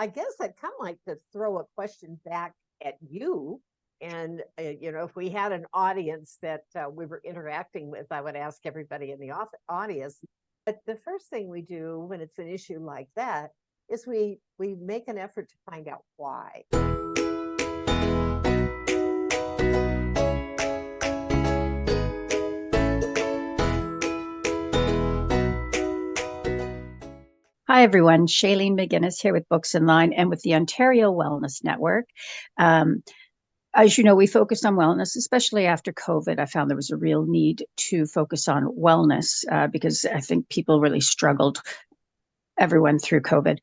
I guess I'd kind of like to throw a question back at you. And, if we had an audience that we were interacting with, I would ask everybody in the audience. But the first thing we do when it's an issue like that is we make an effort to find out why. Hi, everyone. Shaelene McInnis here with Books in Line and with the Ontario Wellness Network. As you know, we focus on wellness, especially after COVID. I found there was a real need to focus on wellness because I think people really struggled, everyone through COVID.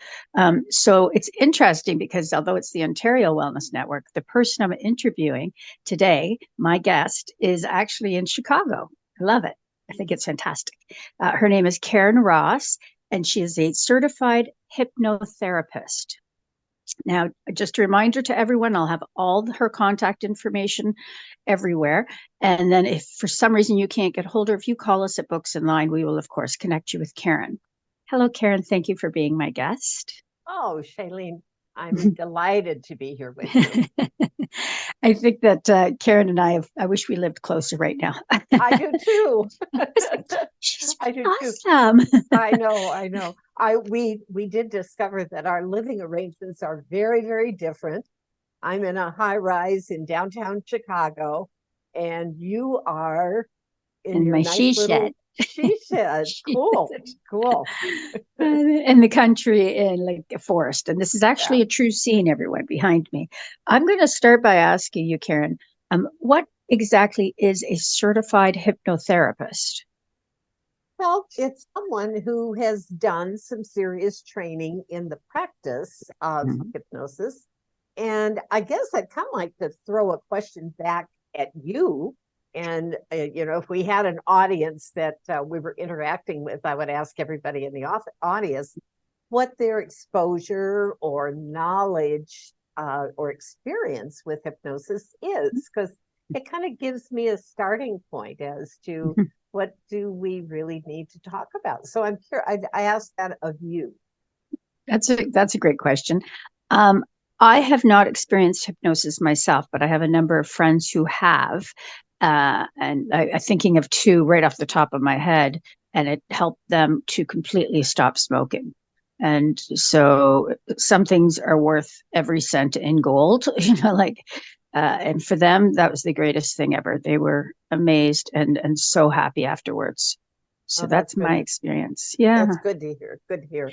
So it's interesting because although it's the Ontario Wellness Network, the person I'm interviewing today, my guest, is actually in Chicago. I love it. I think it's fantastic. Her name is Karen Ross, and she is a certified hypnotherapist. Now, just a reminder to everyone, I'll have all her contact information everywhere. And then if for some reason you can't get hold of her, if you call us at Books in Line, we will, of course, connect you with Karen. Hello, Karen. Thank you for being my guest. Oh, Shaelene, I'm delighted to be here with you. I think that Karen and I wish we lived closer right now. I do too. She's I do awesome. too. I know. We did discover that our living arrangements are very, very different. I'm in a high rise in downtown Chicago, and you are in your my nice she little shed. She shed. Cool. In the country, in like a forest. And this is actually a true scene, everyone, behind me. I'm going to start by asking you, Karen, what exactly is a certified hypnotherapist? Well, it's someone who has done some serious training in the practice of hypnosis. And I guess I'd kind of like to throw a question back at you. And, if we had an audience that we were interacting with, I would ask everybody in the audience what their exposure or knowledge or experience with hypnosis is, because it kind of gives me a starting point as to what do we really need to talk about. So I'm curious, I asked that of you. That's a great question. I have not experienced hypnosis myself, but I have a number of friends who have. And I'm thinking of two right off the top of my head, and it helped them to completely stop smoking. And so some things are worth every cent in gold, and for them, that was the greatest thing ever. They were amazed and so happy afterwards. So that's my experience. Yeah. That's good to hear. Good to hear.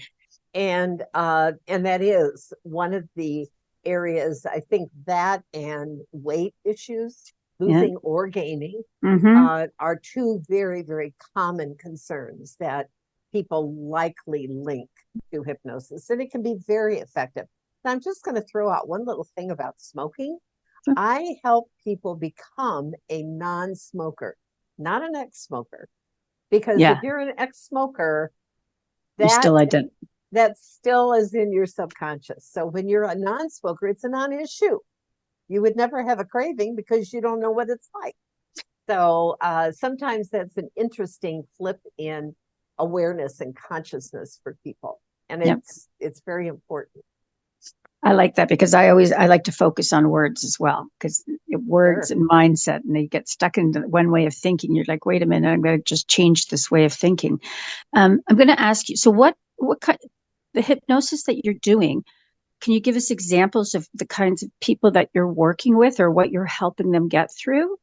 And that is one of the areas, I think, that and weight issues, losing or gaining, are two very, very common concerns that people likely link to hypnosis, and it can be very effective. And I'm just going to throw out one little thing about smoking. I help people become a non-smoker, not an ex-smoker, because if you're an ex-smoker, that still is in your subconscious. So when you're a non-smoker, it's a non-issue. You would never have a craving because you don't know what it's like. So sometimes that's an interesting flip in awareness and consciousness for people. And it's very important. I like that because I like to focus on words as well, because words and mindset, and they get stuck in one way of thinking. You're like, wait a minute, I'm going to just change this way of thinking. I'm going to ask you, so what kind, the hypnosis that you're doing, can you give us examples of the kinds of people that you're working with or what you're helping them get through?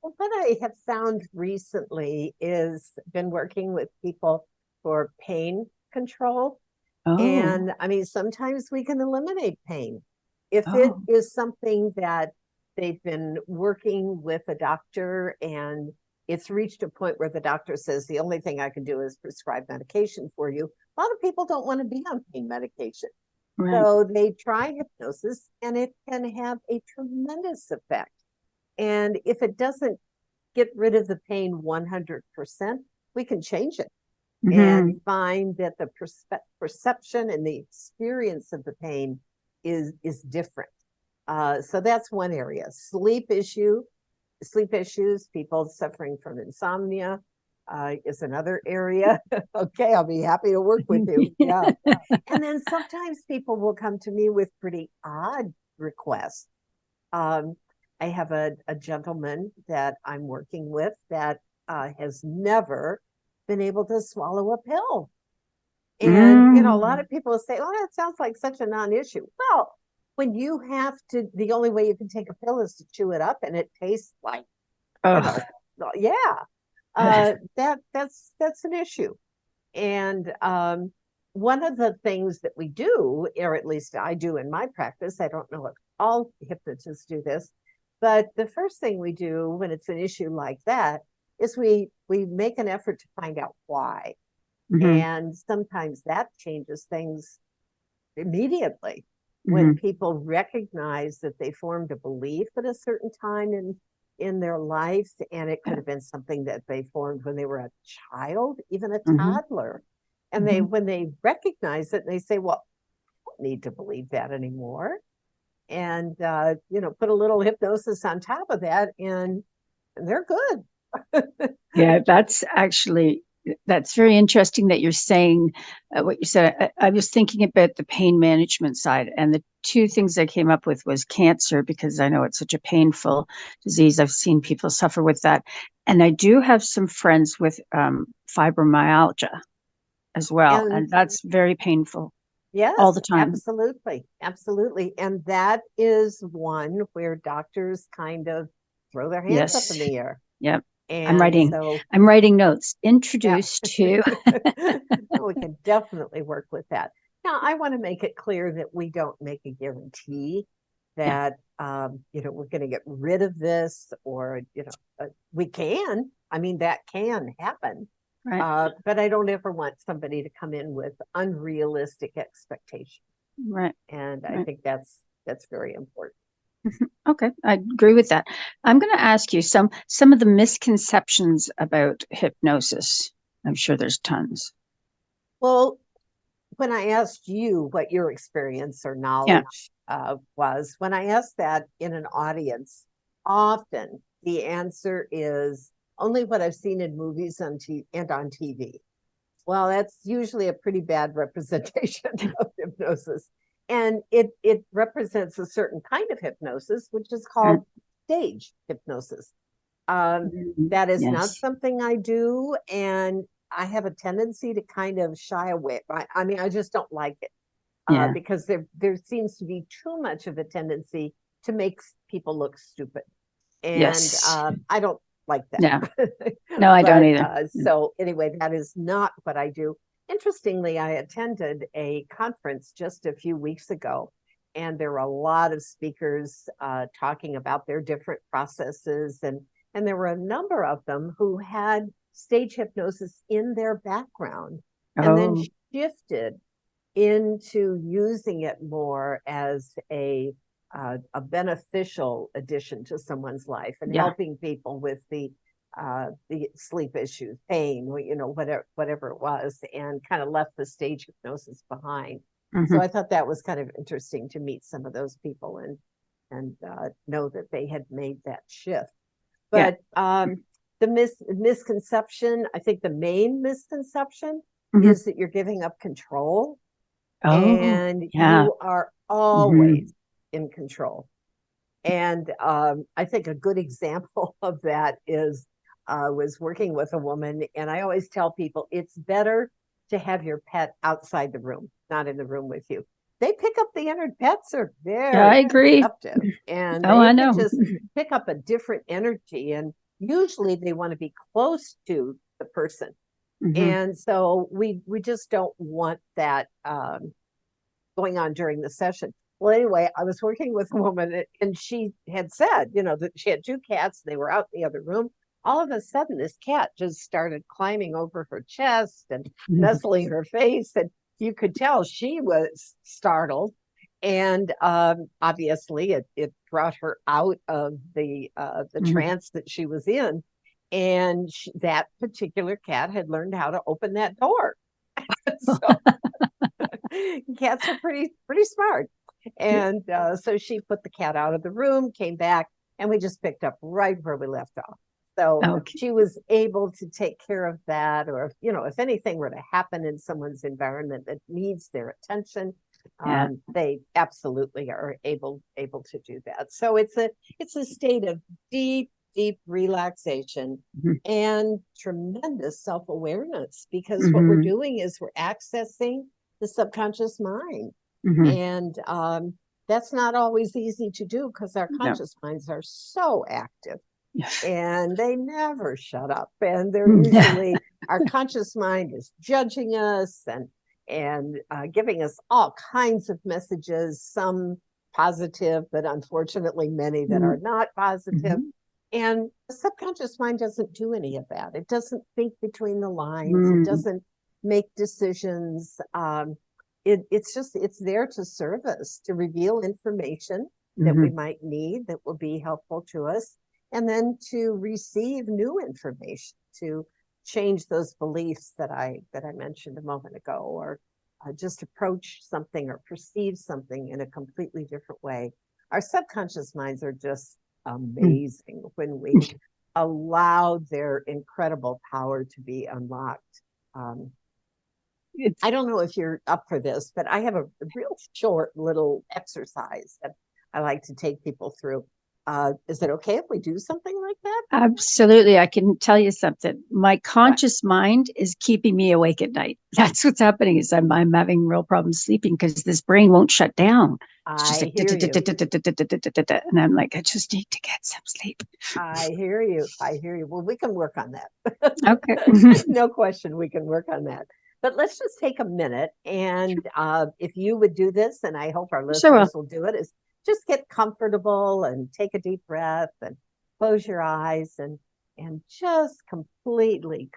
Well, what I have found recently is been working with people for pain control. And I mean, sometimes we can eliminate pain. If it is something that they've been working with a doctor and it's reached a point where the doctor says, the only thing I can do is prescribe medication for you. A lot of people don't want to be on pain medication. Right. So they try hypnosis and it can have a tremendous effect. And if it doesn't get rid of the pain 100%, we can change it. And find that the perception and the experience of the pain is different. So that's one area. Sleep issues, people suffering from insomnia, is another area. Okay, I'll be happy to work with you. Yeah. And then sometimes people will come to me with pretty odd requests. Um, I have a gentleman that I'm working with that has never been able to swallow a pill. And, you know, a lot of people say, oh, that sounds like such a non-issue. Well, when you have to, the only way you can take a pill is to chew it up and it tastes like, you know, yeah, that's an issue. And one of the things that we do, or at least I do in my practice, I don't know if all hypnotists do this, but the first thing we do when it's an issue like that is we make an effort to find out why. And sometimes that changes things immediately. When people recognize that they formed a belief at a certain time in their life, and it could have been something that they formed when they were a child, even a toddler. And when they recognize it, they say, well, I don't need to believe that anymore. And, you know, put a little hypnosis on top of that and they're good. Yeah, that's very interesting that you're saying what you said. I was thinking about the pain management side, and the two things I came up with was cancer, because I know it's such a painful disease. I've seen people suffer with that. And I do have some friends with fibromyalgia as well, and that's very painful. Yes, all the time. Absolutely. Absolutely. And that is one where doctors kind of throw their hands up in the air. Yep. And I'm writing notes. Introduced to. We can definitely work with that. Now, I want to make it clear that we don't make a guarantee that you know, we're going to get rid of this, or you know, we can. I mean, that can happen. Right. But I don't ever want somebody to come in with unrealistic expectations. Right. And I think that's very important. Okay, I agree with that. I'm going to ask you some of the misconceptions about hypnosis. I'm sure there's tons. Well, when I asked you what your experience or knowledge was, when I asked that in an audience, often the answer is only what I've seen in movies and on TV. Well, that's usually a pretty bad representation of hypnosis. And it represents a certain kind of hypnosis, which is called stage hypnosis. That is not something I do. And I have a tendency to kind of shy away. I mean, I just don't like it because there seems to be too much of a tendency to make people look stupid. And I don't like that. Yeah. No, I don't either. So anyway, that is not what I do. Interestingly, I attended a conference just a few weeks ago, and there were a lot of speakers talking about their different processes, and there were a number of them who had stage hypnosis in their background and then shifted into using it more as a beneficial addition to someone's life and helping people with the sleep issues, pain, you know, whatever it was, and kind of left the stage hypnosis behind. So I thought that was kind of interesting to meet some of those people and know that they had made that shift. But the misconception, I think the main misconception is that you're giving up control, and you are always in control. And I think a good example of that is was working with a woman, and I always tell people it's better to have your pet outside the room, not in the room with you. They pick up the energy. Pets are very I agree. receptive, and they can just pick up a different energy, and usually they want to be close to the person. And so we just don't want that going on during the session. Well, anyway, I was working with a woman, and she had said, you know, that she had two cats. They were out in the other room. All of a sudden, this cat just started climbing over her chest and nuzzling her face. And you could tell she was startled. And obviously, it brought her out of the trance that she was in. And that particular cat had learned how to open that door. So cats are pretty smart. And so she put the cat out of the room, came back, and we just picked up right where we left off. So Okay. she was able to take care of that, or if anything were to happen in someone's environment that needs their attention, Yeah. they absolutely are able to do that. So it's a state of deep relaxation and tremendous self-awareness, because what we're doing is we're accessing the subconscious mind. And that's not always easy to do, because our conscious minds are so active and they never shut up. And they're usually, our conscious mind is judging us and giving us all kinds of messages, some positive, but unfortunately many that are not positive. And the subconscious mind doesn't do any of that. It doesn't think between the lines. It doesn't make decisions. It's there to serve us, to reveal information that we might need that will be helpful to us, and then to receive new information, to change those beliefs that I mentioned a moment ago, or just approach something or perceive something in a completely different way. Our subconscious minds are just amazing when we allow their incredible power to be unlocked. I don't know if you're up for this, but I have a real short little exercise that I like to take people through. Is it okay if we do something like that? Absolutely. I can tell you something. My conscious mind is keeping me awake at night. That's what's happening, is I'm having real problems sleeping because this brain won't shut down. I hear you. And I'm like, I just need to get some sleep. I hear you. Well, we can work on that. Okay. No question, we can work on that. But let's just take a minute, and if you would do this, and I hope our listeners will do it, is just get comfortable and take a deep breath and close your eyes and just completely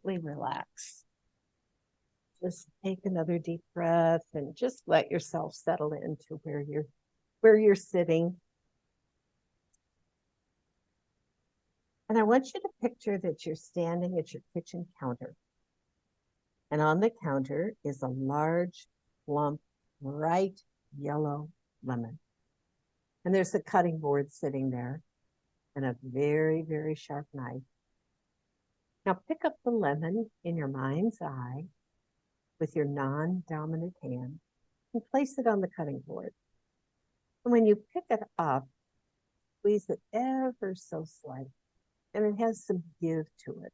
relax. Just take another deep breath and just let yourself settle into where you're sitting. And I want you to picture that you're standing at your kitchen counter. And on the counter is a large, plump, bright yellow lemon. And there's a cutting board sitting there and a very, very sharp knife. Now pick up the lemon in your mind's eye with your non-dominant hand and place it on the cutting board. And when you pick it up, squeeze it ever so slightly, and it has some give to it.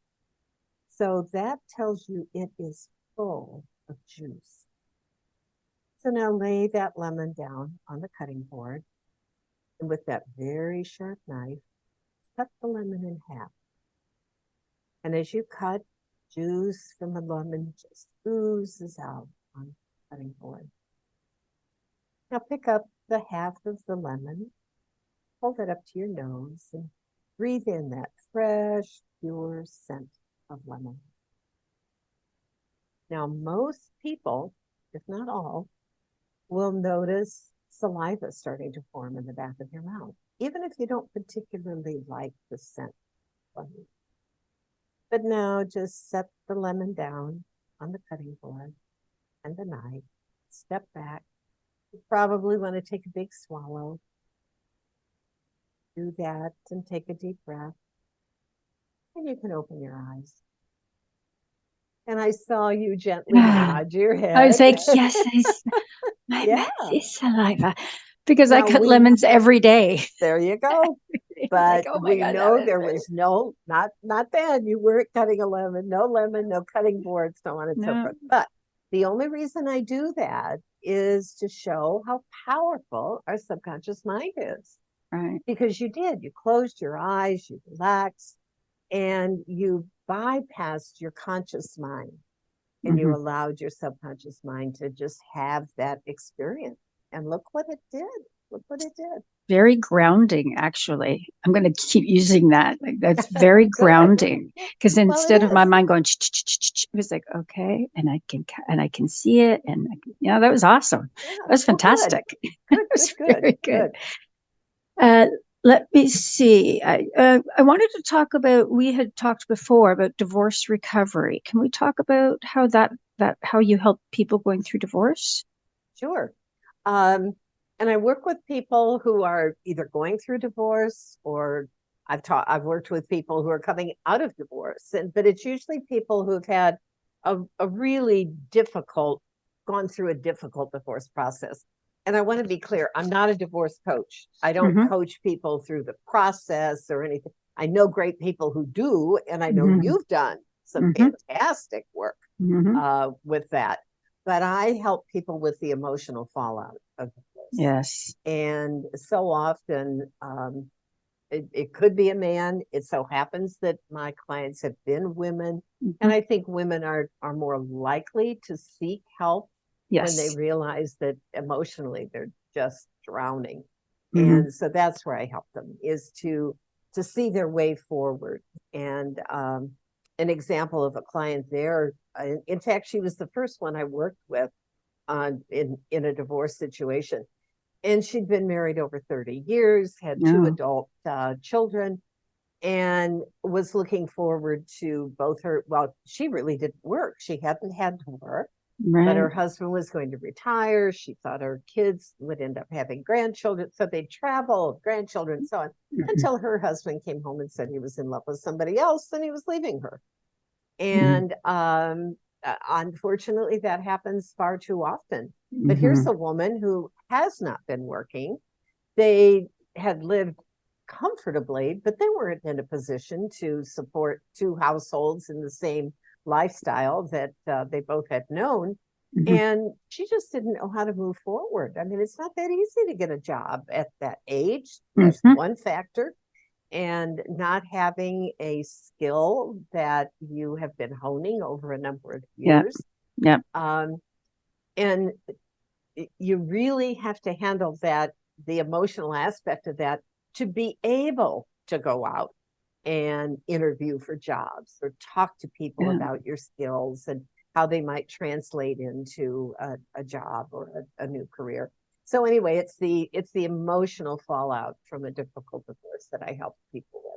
So that tells you it is full of juice. So now lay that lemon down on the cutting board, and with that very sharp knife, cut the lemon in half. And as you cut, juice from the lemon just oozes out on the cutting board. Now pick up the half of the lemon, hold it up to your nose, and breathe in that fresh, pure scent of lemon. Now, most people, if not all, will notice saliva starting to form in the back of your mouth, even if you don't particularly like the scent. But now just set the lemon down on the cutting board and the knife, step back. You probably want to take a big swallow. Do that and take a deep breath. And you can open your eyes. And I saw you gently nod your head. I was like, yes, my mouth is saliva. Because now I cut lemons every day. There you go. But like, oh we God, know there was not then. You weren't cutting a lemon, no cutting board, so on and so forth. But the only reason I do that is to show how powerful our subconscious mind is. Right. Because you closed your eyes, you relaxed, and you bypassed your conscious mind, and you allowed your subconscious mind to just have that experience. And look what it did. Very grounding, actually. I'm going to keep using that. Like, that's very grounding, because instead of my mind going, it was like, okay, and I can see it, and that was awesome. That was fantastic. Good. Let me see. I wanted to talk about. We had talked before about divorce recovery. Can we talk about how how you help people going through divorce? Sure. And I work with people who are either going through divorce or I've worked with people who are coming out of divorce, but it's usually people who've had a really gone through a difficult divorce process. And I want to be clear, I'm not a divorce coach. I don't coach people through the process or anything. I know great people who do, and I know you've done some fantastic work with that. But I help people with the emotional fallout of divorce. Yes. And so often, it could be a man. It so happens that my clients have been women. And I think women are more likely to seek help when they realize that emotionally they're just drowning. And so that's where I help them, is to see their way forward. And an example of a client there, in fact, she was the first one I worked with in a divorce situation. And she'd been married over 30 years, had two adult children, and was looking forward to both her. Well, she really didn't work. She hadn't had to work, but her husband was going to retire. She thought her kids would end up having grandchildren. So they traveled, grandchildren, so on, until her husband came home and said he was in love with somebody else and he was leaving her. And unfortunately, that happens far too often. But here's a woman who has not been working. They had lived comfortably, but they weren't in a position to support two households in the same lifestyle that they both had known. And she just didn't know how to move forward. I mean, it's not that easy to get a job at that age. That's one factor. And not having a skill that you have been honing over a number of years. And you really have to handle the emotional aspect of that, to be able to go out and interview for jobs or talk to people about your skills and how they might translate into a job or a new career. So anyway, it's the emotional fallout from a difficult divorce that I help people with.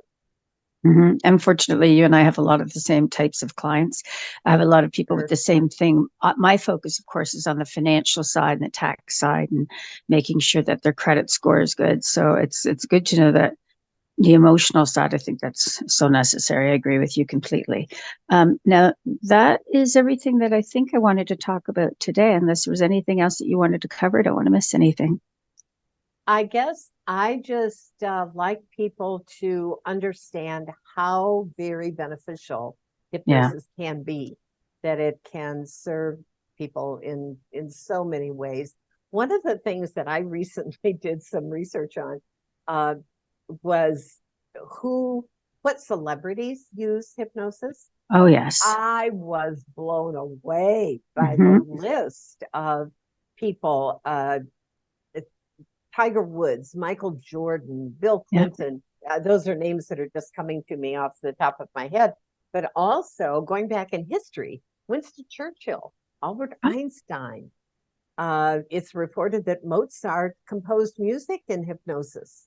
Unfortunately, you and I have a lot of the same types of clients. I have a lot of people with the same thing. My focus, of course, is on the financial side and the tax side and making sure that their credit score is good. So it's good to know that the emotional side, I think that's so necessary. I agree with you completely. Now, that is everything that I think I wanted to talk about today, unless there was anything else that you wanted to cover. I don't want to miss anything. I guess I just like people to understand how very beneficial hypnosis can be, that it can serve people in so many ways. One of the things that I recently did some research on was what celebrities use hypnosis. Oh, yes. I was blown away by the list of people. Tiger Woods, Michael Jordan, Bill Clinton. Those are names that are just coming to me off the top of my head. But also going back in history, Winston Churchill, Albert Einstein. It's reported that Mozart composed music in hypnosis.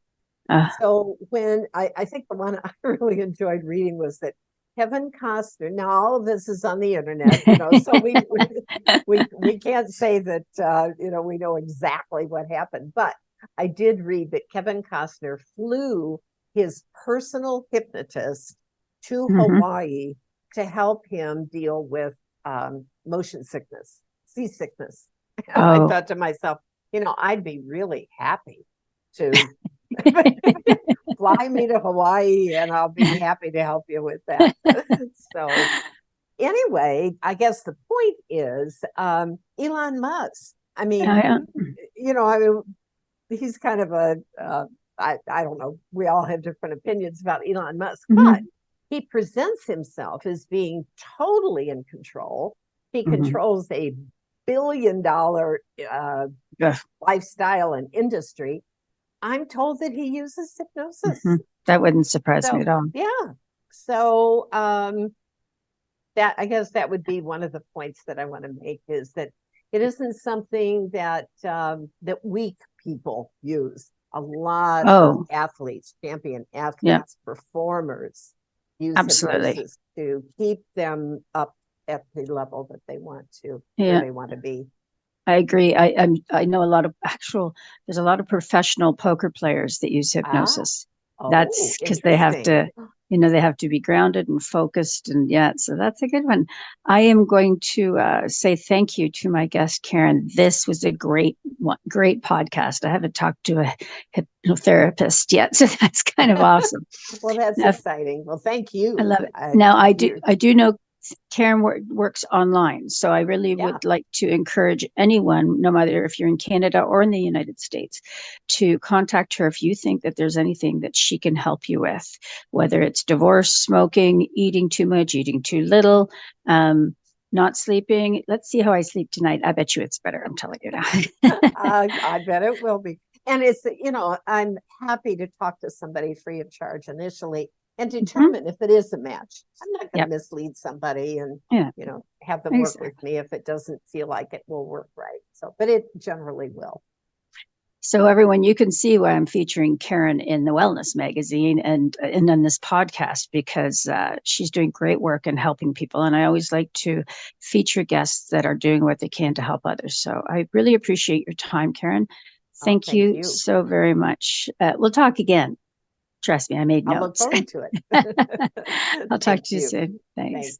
So when I think the one I really enjoyed reading was that Kevin Costner. Now all of this is on the internet, so we can't say that we know exactly what happened, but I did read that Kevin Costner flew his personal hypnotist to Hawaii to help him deal with motion sickness, seasickness. I thought to myself, I'd be really happy to fly me to Hawaii, and I'll be happy to help you with that. So anyway, I guess the point is Elon Musk. I mean, he's kind of I don't know. We all have different opinions about Elon Musk, but he presents himself as being totally in control. He controls a billion-dollar lifestyle and industry. I'm told that he uses hypnosis. That wouldn't surprise me at all. Yeah. So that, I guess that would be one of the points that I want to make, is that it isn't something that that weak people use. A lot of athletes, champion athletes, performers use hypnosis to keep them up at the level that they want to, where they want to be. I agree. I know there's a lot of professional poker players that use hypnosis. That's because they have to, they have to be grounded and focused. And yeah, so that's a good one. I am going to say thank you to my guest, Karen. This was a great podcast. I haven't talked to a hypnotherapist yet, so that's kind of awesome. Well, that's exciting. Well, thank you. I love it. Now, I do know Karen works online, so I really would like to encourage anyone, no matter if you're in Canada or in the United States, to contact her if you think that there's anything that she can help you with, whether it's divorce, smoking, eating too much, eating too little, not sleeping. Let's see how I sleep tonight. I bet you it's better. I'm telling you now. I bet it will be. And it's, I'm happy to talk to somebody free of charge initially and determine if it is a match. I'm not going to mislead somebody and, have them work with me if it doesn't feel like it will work right. So, but it generally will. So everyone, you can see why I'm featuring Karen in the Wellness Magazine and in this podcast, because she's doing great work and helping people. And I always like to feature guests that are doing what they can to help others. So I really appreciate your time, Karen. Thank you so very much. We'll talk again. Trust me, I made notes. I'll look forward to it. I'll talk to you soon. Thanks.